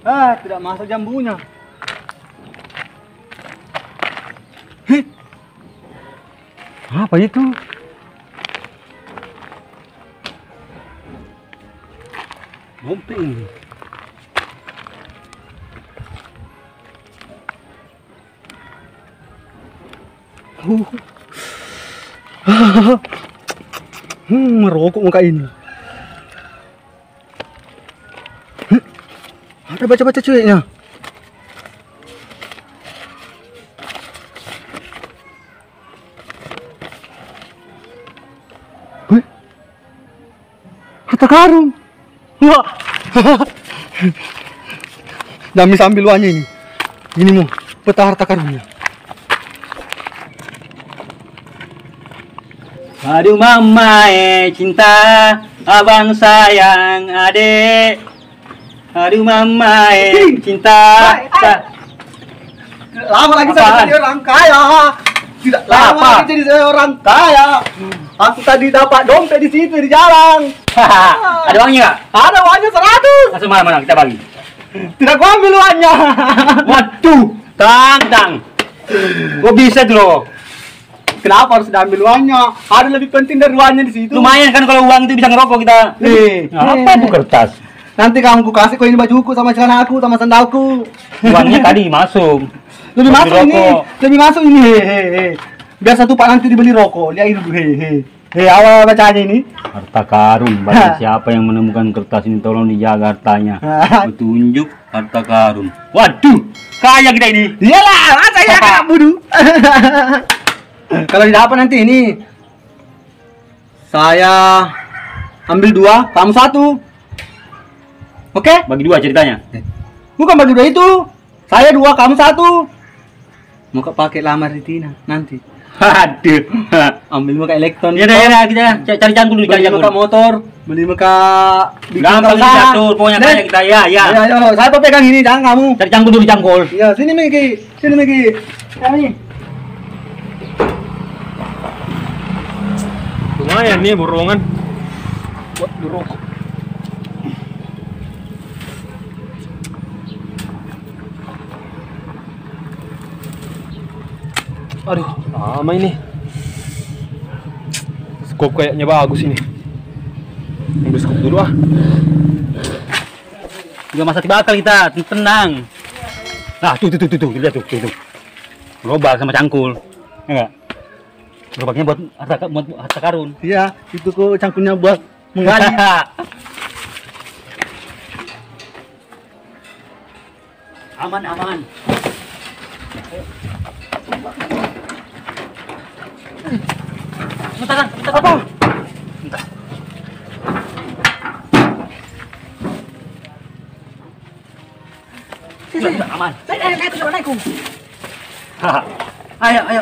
Tidak masak jambunya. Hei. Apa itu? Dompet ini. Merokok muka ini. Ada baca-baca cueknya. Harta karun. Wah. Dami sambil luanya ini. Ini mau peta harta karunnya. Aduh mama cinta, abang sayang adek. Aduh mama cinta. Lama lagi saya jadi orang kaya. Tidak lama lagi jadi orang kaya. Aku tadi dapat dompet di situ di jalan. Ada uangnya nggak? Ada uangnya 100. Langsung mana kita bagi. Tidak gua ambil uangnya. Waduh, tang. Gua bisa tuh loh. Kenapa harus diambil uangnya? Ada lebih penting dari uangnya di situ. Lumayan kan kalau uang itu bisa ngerokok kita. Apa itu kertas? Nanti kamu kasih kok ini bajuku sama celana aku sama sandalku. Uangnya tadi masuk. Lebih masuk ini. Lebih masuk ini. Biar satu pak nanti dibeli rokok. Lihat itu. Awal bacanya ini. Harta karun. Bagi siapa yang menemukan kertas ini tolong dijaga hartanya. Petunjuk harta karun. Waduh, kaya kita ini. Iyalah, saya kaya bodoh. Kalau didapat nanti ini saya ambil 2, kamu 1. Oke? Bagi 2 ceritanya. Bukan bagi 2 itu. Saya 2, kamu 1. Mau pakai lamar di Tina nanti. Aduh. Ambil muka elektron. Ya udah kita cari cangkul dulu, beli muka motor, beli muka gampang diatur, pokoknya kaya kita ya. Ayo, saya pegang ini, jangan kamu. Cari cangkul dulu cangkul. Iya, sini Megi. Ini. Lumayan nih borongan buat dirokok. Aduh, lama ini. Skop kayaknya bagus ini. Ambil skop dulu ah. Udah masa dibakar kita, tenang. Nah, tuh, lihat tuh. Gerobak sama cangkul. Ya enggak? Gerobaknya buat harta karun. Iya, itu kok cangkulnya buat menggali. Aman. Bentar. Apa? Bentar. Aman. Naik. Ayo.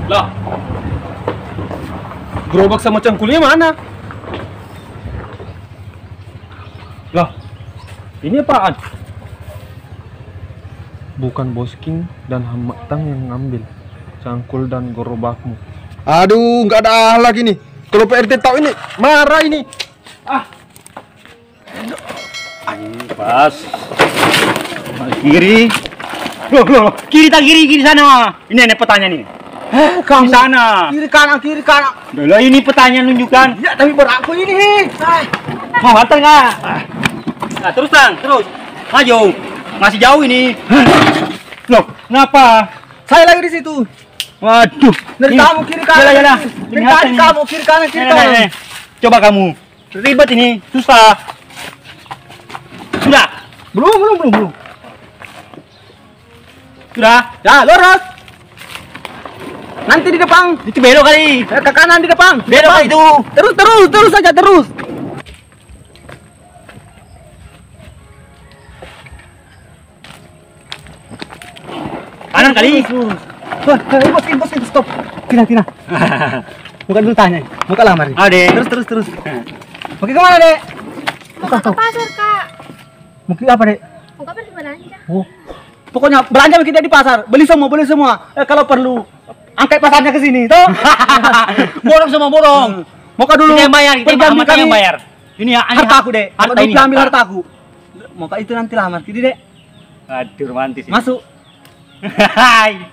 Lah. Gerobak sama cangkulnya mana? Lah. Ini apaan? Bukan Bosking dan Hamatang yang ngambil cangkul dan gerobakmu. Aduh, nggak ada lagi nih. Kalau PRT tahu ini, marah ini. Pas. Kiri. Loh. Kiri sana. Ini petanya nih. Kamu Di sana. Kiri kanan. Lah ini petanya nunjukkan. Ya, tapi berakku ini. Mau hantar nggak? Nah, terus. Maju. Masih jauh ini. Loh, kenapa? Saya lagi di situ. Waduh. Dari kamu kiri kanan. Yalah. Dari kamu kiri kanan. Coba kamu. Ribet ini, susah. Sudah. Belum. Sudah. Ya, lurus. Nanti di depan. Itu belok kali. Ke kanan di depan. Belok kali itu. Terus saja. Kanan kali. Bos, stop. Tina. Bukan dulu tanya. Buka lamar. Ade. Terus. Oke, kemana, Dek? Mau ke pasar, Kak. Mungkin apa, Dek? Mau kapan belanja? Oh. Pokoknya belanja kita di pasar. Beli semua. Kalau perlu angkat pasarnya ke sini, toh. Borong. Mau dulu. Kita yang bayar, kita yang bayar. Ini ya, Hartaku, Dek. Harta Mau ini. ambil hartaku. Mau kak itu nanti lamar Kidi, Dek. Aduh, romantis. ini. Masuk. Hai.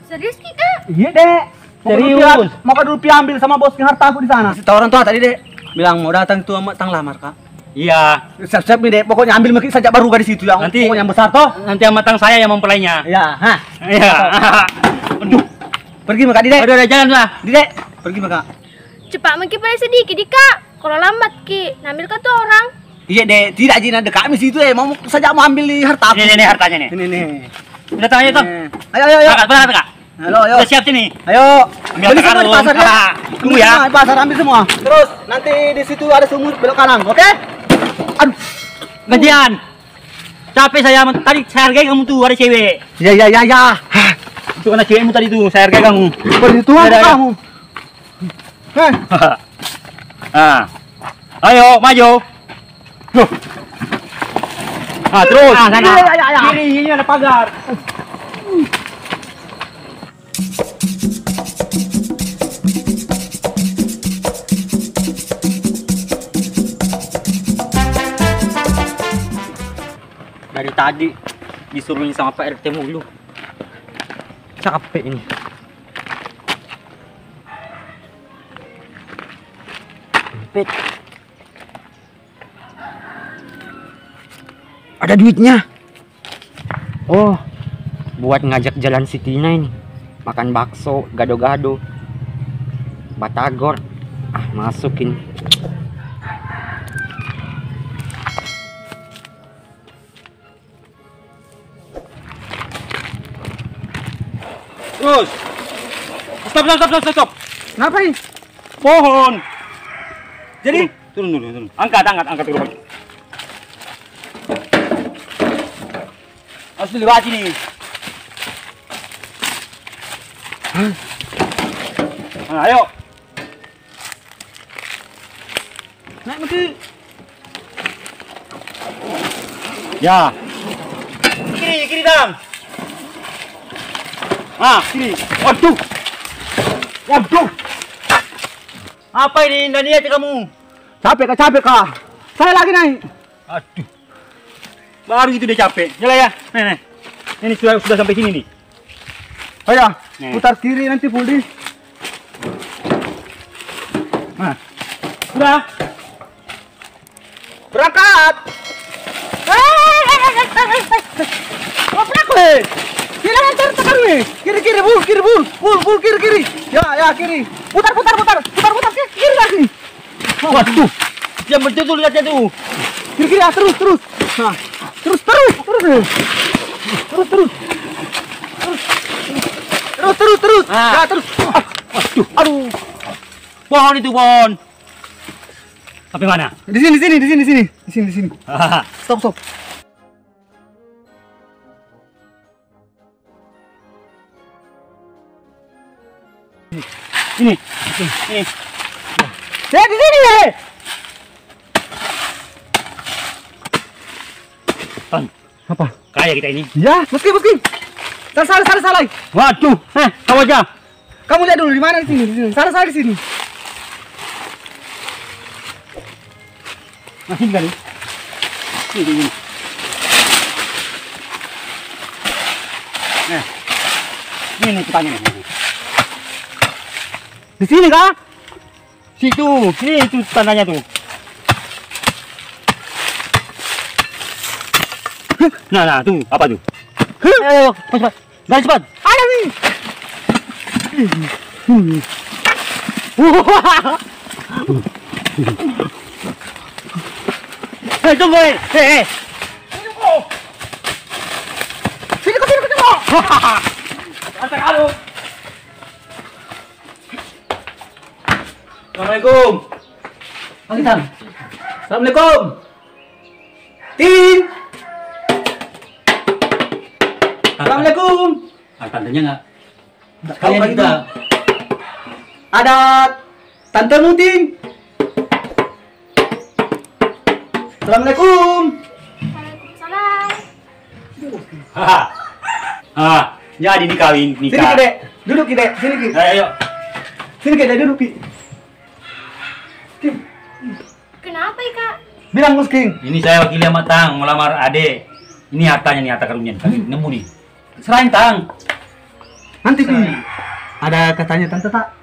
Serius Ki Kak? Iya, Dek. Serius? Mau kak dulu ambil sama bosnya hartaku di sana. Tahu orang tua tadi, Dek. Bilang mau datang tuh sama tang lamar, Kak. Iya. Siap-siap nih, Dek. Pokoknya ambil mekik saja baru di situ yang Nanti- pokoknya yang besar toh. Nanti sama tang saya yang mempelainya. Ya, hah. Iya. Aduh. Pergi maka di, Dek. Udah jalan lah. Di, Dek. Pergi maka. Cepat Maki pada sedikit di Kak. Kalau lambat Ki, nambil kau tuh orang. Iya, Dek. Tidak Jin ada kami situ, Mau saja mau ambil di hartaku. Ini hartanya nih. Ini. Udah tahu aja tuh. Ayo, ayo, ayo. Berangkat, Kak. Halo, ayo. Udah siap sini. Ayo. Ambil Beli semua di karung. pasar ya. Tunggu Ambil ya. semua di pasar ambil semua. Terus nanti di situ ada sumur belok kanan, oke? Aduh. Gantian. Capek saya tadi saya hargai kamu tuh ada cewek. Ya. Itu karena cewekmu tadi tuh saya hargai kamu. Perhitungan Ada. kamu. Heh. Ah. Ayo maju. Loh. Ah, terus. Ah, sana. Ya. Kiri, ini ada pagar. Dari tadi disuruhin sama Pak RT mulu. Capek ini. Pet. Ada duitnya. Oh, buat ngajak jalan si Tina ini. Makan bakso, gado-gado. Batagor. Ah, masukin. Terus. Stop. Ngapain? Pohon. Jadi turun. Angkat dulu. Harus dilewati nih. Nah, ayo. Naik mesti. Ya. Kiri, Dam. Ah, kiri. Waduh. Apa ini? Nggak niat kamu? Capek kah? Saya lagi naik. Aduh. Baru itu dia capek. Jalan ya. Nih. Ini sudah sampai sini nih. Ayo, Nih. putar kiri nanti pulih. Nah. Sudah. Berangkat. Ngaprak weh. Kiri lancar tekan weh. Kiri bul kiri. Ya kiri. Putar kiri lagi. Waduh. Yang betul lihatnya tuh. Kiri ya terus. Nah, terus. Terus. Ah. Ya terus. Aduh. Pohon itu pohon. Sampai mana? Di sini. Stop. Ini. Saya di sini ya. Tan. Apa? Kaya kita ini. Ya, meski. Salah. Waduh. Kau aja. Kamu lihat dulu di mana di sini. Salah di sini. Masih kali. Ini. Nah. Ini tukangnya nih. Di sini kah? Situ. Ini itu tandanya tuh. Nah, tuh. Apa tuh? Ayo, cepat. Gali cepat. Ada nih. Hei, tunggu. Hei. Sini kok. Antar kamu. Assalamualaikum. Alisan. Assalamualaikum. Tin. Assalamualaikum. Tandanya enggak? Kalian Kalian kita. Ada Tante Muting. Assalamualaikum. Waalaikumsalam. Jadi dikawin, Sini nikah. Ki, Dek. Duduk Ki, Dek. Sini Ki. Ayo. Sini Ki, Dek. Duduk Ki. Ki. Kenapa Ika? Bilang Bos King. Ini saya wakili sama Tang, melamar Ade. Ini hartanya nih, harta karunnya. Kami nemu nih. Serahin Tang. Nanti Pi. Ada katanya tante tak?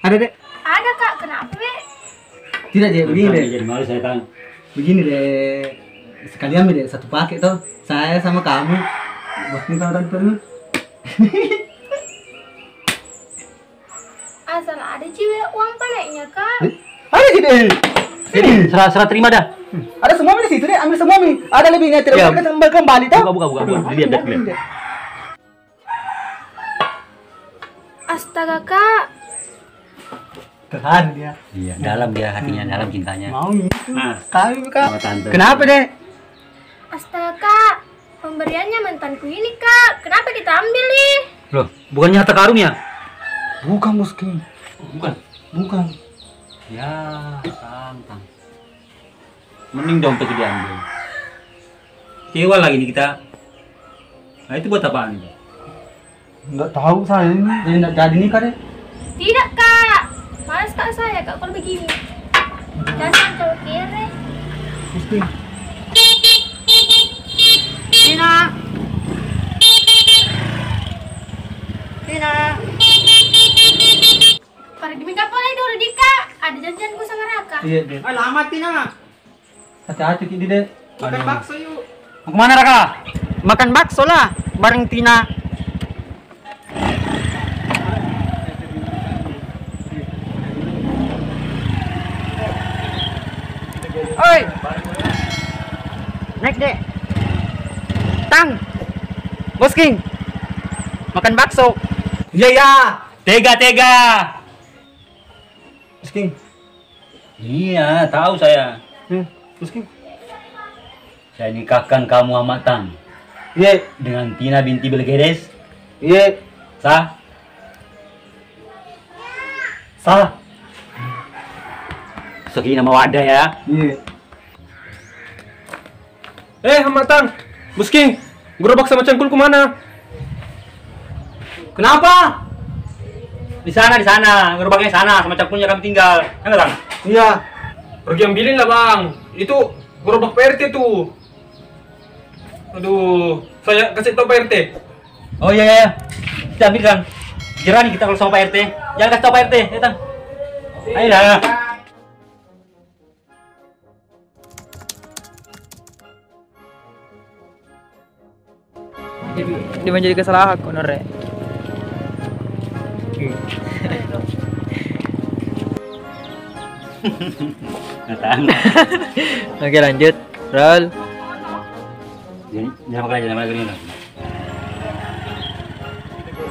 Ada dek? Ada kak, kenapa be? Tidak dek, begini dek. Jadi malu saya Tang. Begini dek. Sekalian dek satu paket tuh. Saya sama kamu. Bos King sama tante lu. Asal ada cewek uang paleknya kak. Ada sih dek. Jadi serah terima dah. Ada semua di situ deh, ambil semua Mi. Ada lebihnya tidak Ya. boleh kembali tuh. Buka. Lihat. Astaga kak, Tahan dia. Iya, dalam dia hatinya, dalam cintanya. Mau itu. Nah, Kami kak. sama tante. Kenapa dek? astaga kak, pemberiannya mantanku ini kak. Kenapa kita ambil nih? Loh, bukannya harta karun ya? Bukan Bos King. Bukan. Bukan. Ya, Tang. Mending dompet itu diambil. Kecewa lagi nih kita. Nah, itu buat apaan nih? Enggak tahu saya ini. Jadi enggak jadi nikah deh. Tidak kak, malas kak saya kak kalau begini. Dasar cowok kere. Bos King. Tina. Tina. Pada demi kapal itu udah Dika. Ada janjianku sama Raka. Iya dek. Lama Tina. Hati-hati Ki dek. Makan bakso yuk. Mau kemana Raka? Makan bakso lah bareng Tina. Oi. Naik dek. Tang. Bos King. Makan bakso. Iya ya. Tega. Bos King. Iya, tahu saya. Bos King. Saya nikahkan kamu sama Tang Iya. dengan Tina binti Belgedes. Iya. Sah? Salah. Sekini nama wadah ya. Iya. Hamatang. Bos King, gerobak sama cangkul kemana? Kenapa? Di sana. Gerobaknya sana, sama cangkulnya kami tinggal. Enggak, Tang? Iya. Pergi ambilin lah bang. Itu gerobak PRT tuh. Aduh, saya kasih tau Pak RT. Oh iya. Kita ambil, Tang. Kira nih kita kalau sama Pak RT. Jangan kasih tau Pak RT, ya, Tang. Ayo dah. Di menjadi kesalahan kok Nore. Tang. Oke lanjut. Roll. Jangan pakai aja, nama gini.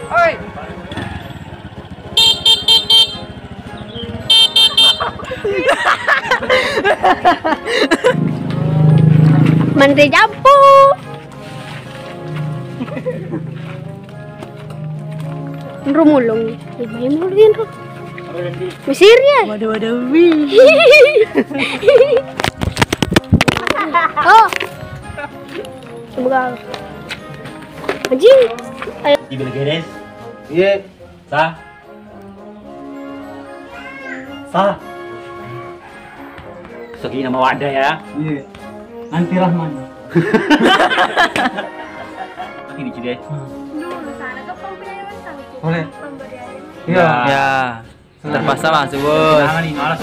Oi. Menteri Jampu. Rumulong. Ini mulungin ro. Mesir ya? Waduh. Oh. Semoga. Anjing. Ayo. Di Belgedes. Iya. Sah? Sekini nama wadah ya. Iya. Nanti Rahman. Ini Cide. Dulu sana ke pemberian mantanku. Boleh. Pemberian. Iya. Ya. Terpaksa masuk bos. Jangan nih, malas.